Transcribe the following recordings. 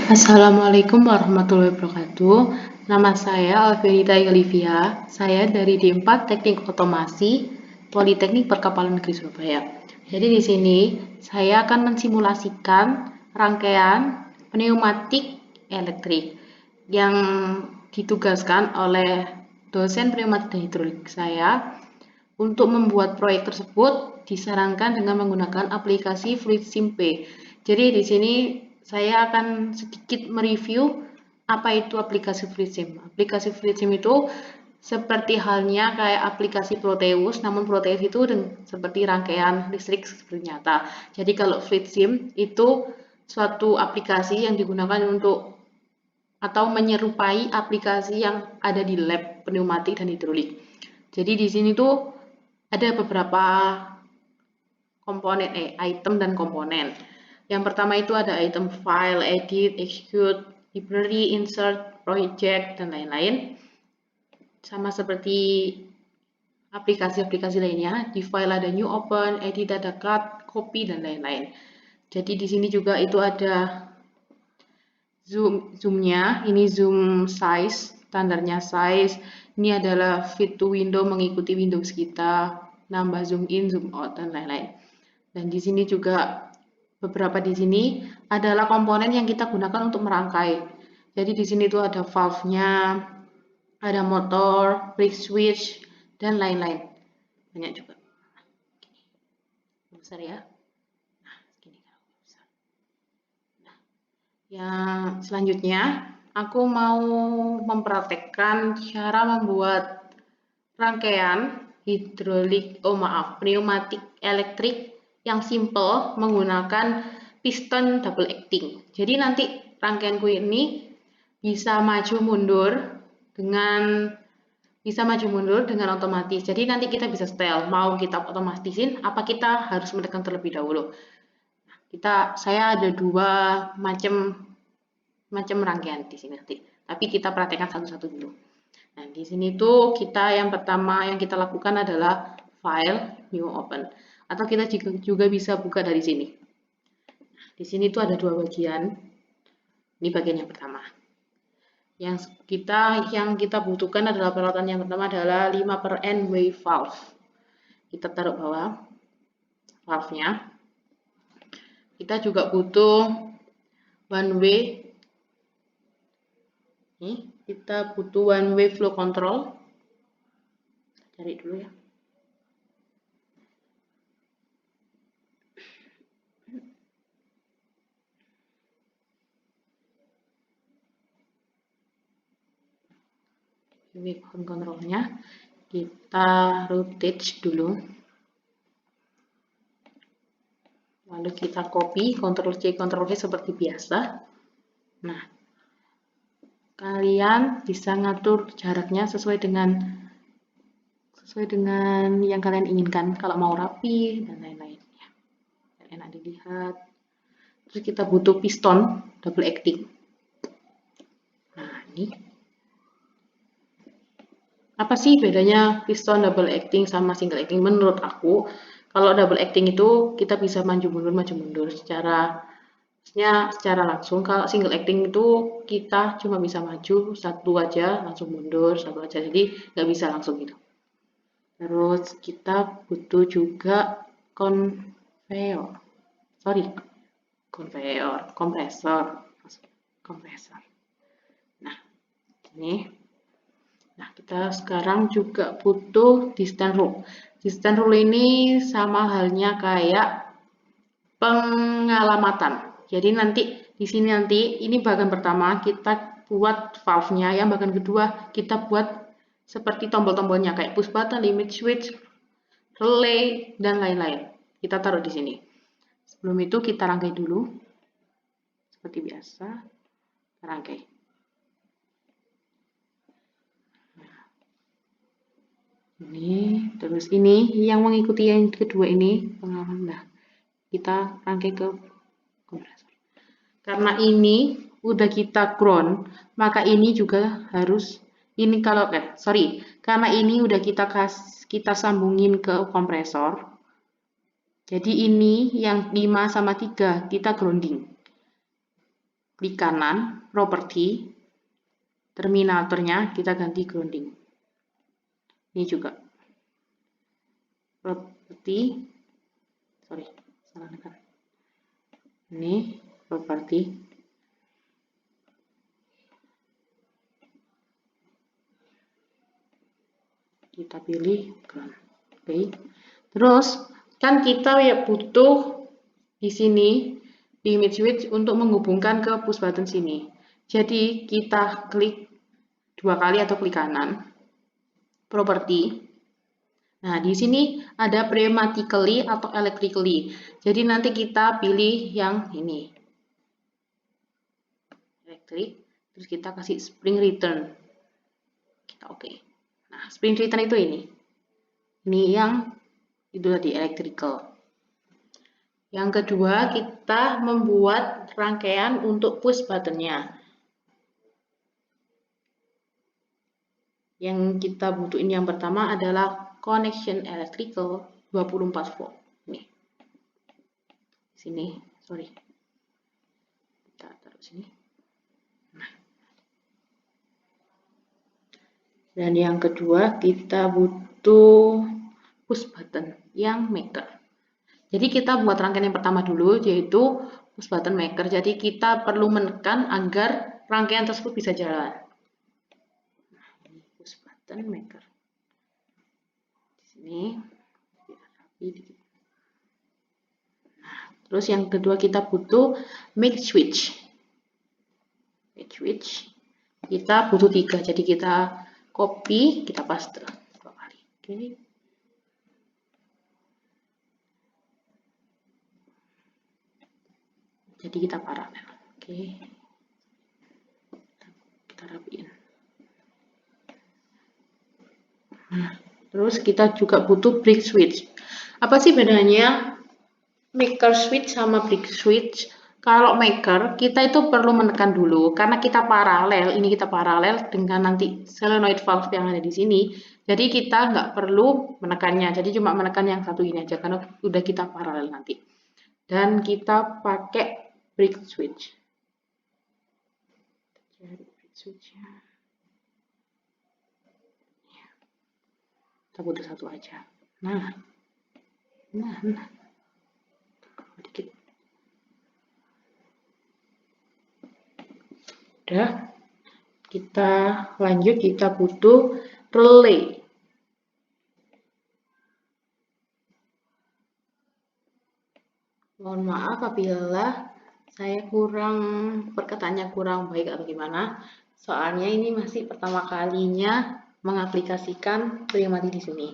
Assalamualaikum warahmatullahi wabarakatuh. Nama saya Alfianita Olivia. Saya dari D4 Teknik Otomasi Politeknik Perkapalan Negeri Surabaya. Jadi di sini saya akan mensimulasikan rangkaian pneumatik elektrik yang ditugaskan oleh dosen pneumatik dan hidrolik saya. Untuk membuat proyek tersebut disarankan dengan menggunakan aplikasi FluidSim P. Jadi di sini saya akan sedikit mereview apa itu aplikasi FluidSim. Aplikasi FluidSim itu seperti halnya kayak aplikasi Proteus, namun Proteus itu seperti rangkaian listrik seperti nyata. Jadi kalau FluidSim itu suatu aplikasi yang digunakan untuk atau menyerupai aplikasi yang ada di lab pneumatik dan hidrolik. Jadi di sini tuh ada beberapa komponen item dan komponen. Yang pertama itu ada item file, edit, execute, library, insert, project, dan lain-lain. Sama seperti aplikasi-aplikasi lainnya, di file ada new open, edit ada cut, copy, dan lain-lain. Jadi di sini juga itu ada zoom-nya, ini zoom size, standarnya size. Ini adalah fit to window mengikuti Windows kita, nambah zoom in, zoom out, dan lain-lain. Dan di sini juga beberapa di sini adalah komponen yang kita gunakan untuk merangkai. Jadi di sini tuh ada valve-nya, ada motor, brake switch, dan lain-lain. Banyak juga. Besar ya. Nah, segini kalau besar. Nah, yang selanjutnya aku mau mempraktekkan cara membuat rangkaian pneumatik elektrik yang simple menggunakan piston double acting. Jadi nanti rangkaianku ini bisa maju mundur dengan otomatis. Jadi nanti kita bisa setel, mau kita otomatisin apa kita harus menekan terlebih dahulu. Saya ada dua macam rangkaian di sini nanti. Tapi kita praktekkan satu-satu dulu. Nah, di sini tuh yang pertama yang kita lakukan adalah file new open, atau kita juga bisa buka dari sini. Nah, di sini tuh ada dua bagian. Ini bagian yang pertama. Yang kita butuhkan adalah peralatan yang pertama adalah 5/n wave valve. Kita taruh bawah valve-nya. Kita juga butuh one way. Nih, kita butuh one way flow control. Cari dulu ya. Wave controlnya kita rotate dulu. Lalu kita copy, Ctrl C, Ctrl V seperti biasa. Nah, kalian bisa ngatur jaraknya sesuai dengan yang kalian inginkan. Kalau mau rapi dan lain-lain. Ya. Enak dilihat. Terus kita butuh piston double acting. Nah, ini. Apa sih bedanya piston double acting sama single acting? Menurut aku, kalau double acting itu kita bisa maju mundur secara langsung. Kalau single acting itu kita cuma bisa maju satu aja, langsung mundur satu aja. Jadi nggak bisa langsung gitu. Terus kita butuh juga kompresor. Nah, ini. Nah, kita sekarang juga butuh distance rule. Distance rule ini sama halnya kayak pengalamatan. Jadi nanti di sini ini bagian pertama kita buat valve-nya, yang bagian kedua kita buat seperti tombol-tombolnya kayak push button, limit switch, relay, dan lain-lain. Kita taruh di sini. Sebelum itu kita rangkai dulu. Seperti biasa, rangkai. Ini, terus ini yang mengikuti yang kedua ini pengalaman. Nah, kita rangkai ke kompresor. Karena ini udah kita ground, maka ini juga harus karena ini udah kita sambungin ke kompresor. Jadi ini yang 5 sama 3 kita grounding. klik kanan, properti, terminatornya kita ganti grounding. Ini juga properti, salah negara. Ini properti, kita pilih ground. Oke. Terus kan kita ya butuh di sini di image switch untuk menghubungkan ke push button sini. Jadi kita klik 2 kali atau klik kanan, properti. Nah, di sini ada pneumatically atau electrically. Jadi nanti kita pilih yang ini. Electric, terus kita kasih spring return. Kita oke. Nah, spring return itu ini. Ini yang itu tadi electrical. Yang kedua, kita membuat rangkaian untuk push buttonnya. Yang kita butuhin yang pertama adalah connection electrical 24 volt. Nih. Sini, sorry. Kita taruh sini. Nah. Dan yang kedua, kita butuh push button yang maker. Jadi kita buat rangkaian yang pertama dulu, yaitu push button maker. Jadi kita perlu menekan agar rangkaian tersebut bisa jalan. Nah, ini push button maker. Di sini, rapi dikit. Nah, terus yang kedua kita butuh make switch. Make switch. Kita butuh 3, jadi kita copy, kita paste 2 kali. Oke. Jadi kita paralel. Oke. Kita rapiin. Nah, terus kita juga butuh brick switch. Apa sih bedanya maker switch sama brick switch? Kalau maker, kita itu perlu menekan dulu karena kita paralel. Ini kita paralel dengan nanti solenoid valve yang ada di sini. Jadi kita nggak perlu menekannya. Jadi cuma menekan yang satu ini aja karena udah kita paralel nanti. Dan kita pakai brick switch. Cari brick switchnya. Kita butuh satu aja. Nah. Dikit. Udah. Kita lanjut, kita butuh relay. Mohon maaf apabila saya perkataannya kurang baik atau gimana. Soalnya ini masih pertama kalinya mengaplikasikan pneumatik di sini.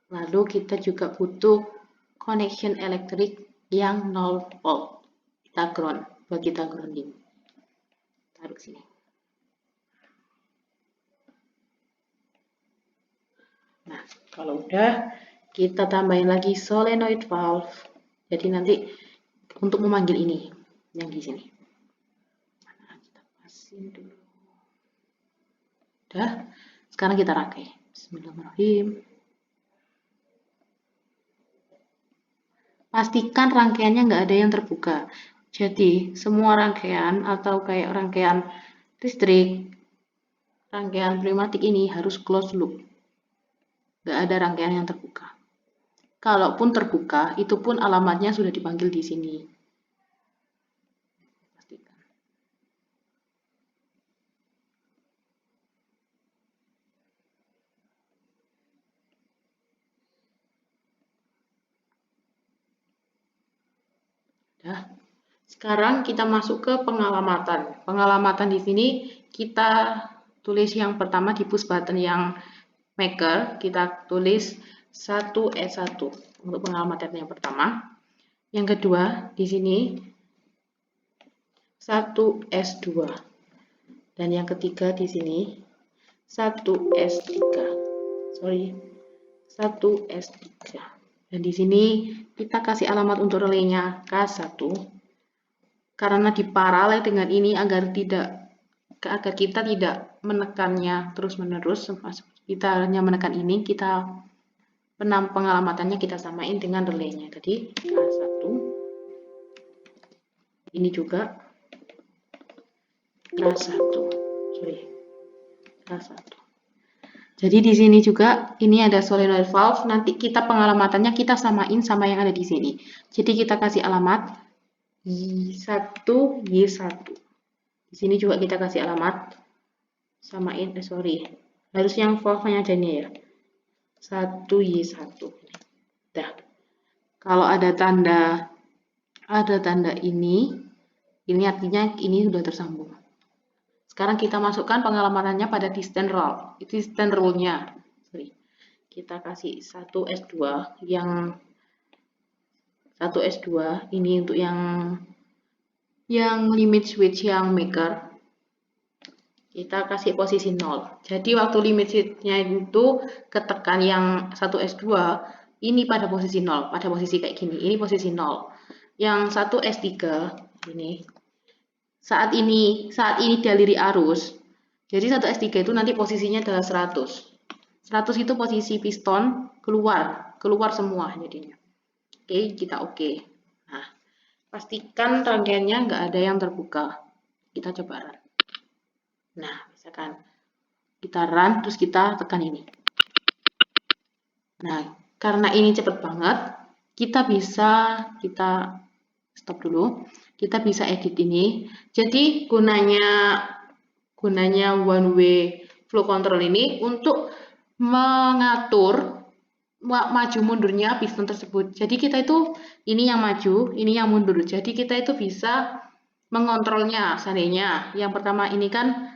Lalu kita juga butuh connection elektrik yang 0 volt. Kita ground, buat kita grounding. Taruh sini. Nah, kalau udah, kita tambahin lagi solenoid valve. Jadi nanti untuk memanggil ini yang di sini. Nah, kita pasin dulu. Udah, sekarang kita rangkai. Bismillahirrahmanirrahim. Pastikan rangkaiannya nggak ada yang terbuka. Jadi semua rangkaian atau kayak rangkaian listrik, rangkaian pneumatik ini harus closed loop. Nggak ada rangkaian yang terbuka. Kalaupun terbuka, itu pun alamatnya sudah dipanggil di sini. Pastikan. Nah, sekarang kita masuk ke pengalamatan. Pengalamatan di sini kita tulis yang pertama di push button yang maker, kita tulis 1S1 untuk pengalamatan yang pertama. Yang kedua di sini 1S2. Dan yang ketiga di sini 1S3. 1S3. Dan di sini kita kasih alamat untuk relaynya K1 karena diparalel dengan ini agar kita tidak menekannya terus-menerus. Kita hanya menekan ini, kita pengalamatannya kita samain dengan relaynya. Jadi K1 ini juga kelas 1. Kelas 1. Jadi di sini juga ini ada solenoid valve. Nanti kita pengalamatannya kita samain sama yang ada di sini. Jadi kita kasih alamat Y1, Y1. Di sini juga kita kasih alamat samain, harus yang valve-nya aja nih ya. 1, Y1. Dah. Kalau ada tanda ini artinya ini sudah tersambung. Sekarang kita masukkan pengalamannya pada distance rule-nya. Kita kasih 1S2 yang 1S2 ini untuk yang limit switch yang maker. Kita kasih posisi 0. Jadi waktu limit switch-nya itu ketekan yang 1S2 ini pada posisi 0, pada posisi kayak gini. Ini posisi 0. Yang 1S3 ini saat ini dialiri arus. Jadi 1S3 itu nanti posisinya adalah 100. 100 itu posisi piston keluar semua jadinya. Oke, kita oke. Nah, pastikan rangkaiannya nggak ada yang terbuka. Kita coba run. Nah, misalkan kita run terus kita tekan ini. Nah, karena ini cepet banget, kita stop dulu. Kita bisa edit ini. Jadi gunanya one way flow control ini untuk mengatur maju mundurnya piston tersebut. Jadi kita itu ini yang maju, ini yang mundur. Jadi kita itu bisa mengontrolnya. Seandainya yang pertama ini kan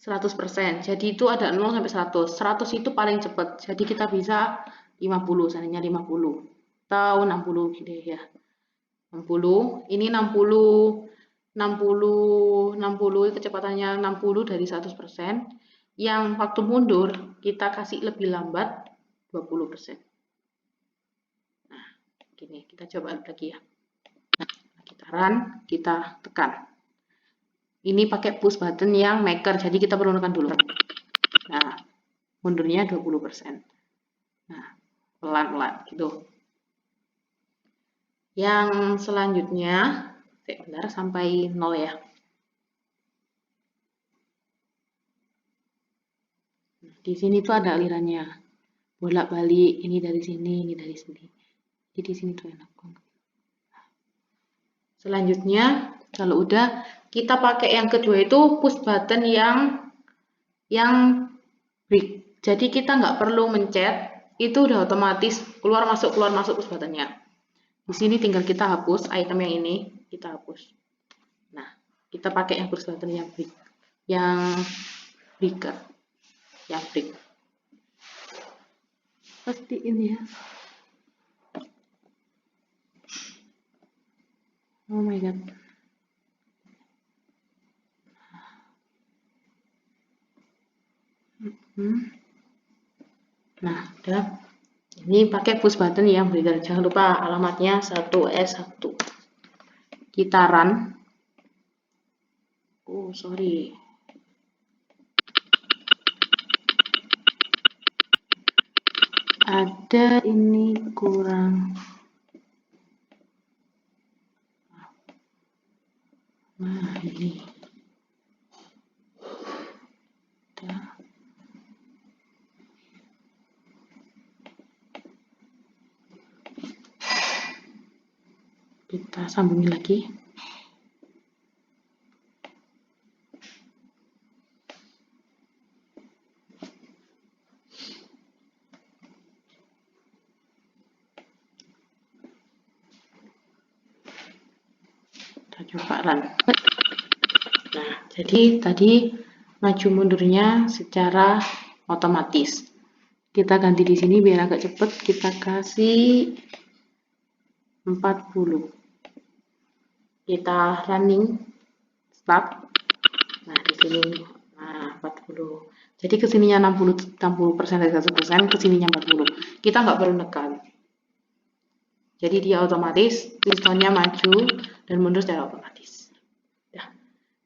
100%. Jadi itu ada 0 sampai 100. 100 itu paling cepat. Jadi kita bisa 50, seandainya 50 atau 60 gitu ya. 60, ini 60 kecepatannya 60 dari 100%. Yang waktu mundur kita kasih lebih lambat 20%. Nah, gini, kita coba lagi ya. Nah, kita run, kita tekan. Ini pakai push button yang maker, jadi kita perlu tekan dulu. Nah, mundurnya 20%. Nah, pelan-pelan gitu. Yang selanjutnya, benar sampai 0 ya. Di sini tuh ada alirannya, bolak-balik, ini dari sini, ini dari sini. Jadi di sini tuh enak banget. Selanjutnya, kalau udah, kita pakai yang kedua itu push button yang break. Jadi kita nggak perlu mencet, itu udah otomatis keluar masuk push buttonnya. Di sini tinggal kita hapus item yang ini, kita hapus. Nah, kita pakai yang push button yang break, yang breaker, yang break. Pasti ini ya. Oh my god. Nah, udah. Ini pakai push button yang breaker. Jangan lupa alamatnya 1S1. Kita run. Oh, sorry. Ada ini kurang. Nah, ini. Kita sambungin lagi. Kita coba run. Nah, jadi tadi maju mundurnya secara otomatis. Kita ganti di sini biar agak cepet. Kita kasih 40. Kita running start. Nah, di sini 40. Jadi kesininya 60% dari 100%, kesininya 40. Kita nggak perlu nekan. Jadi dia otomatis pistonnya maju dan mundur secara otomatis. Nah,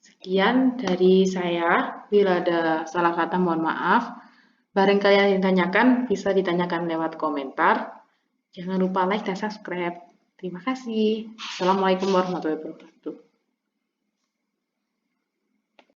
sekian dari saya. Bila ada salah kata mohon maaf. Barang kalian yang ditanyakan bisa ditanyakan lewat komentar. Jangan lupa like dan subscribe. Terima kasih. Assalamualaikum warahmatullahi wabarakatuh.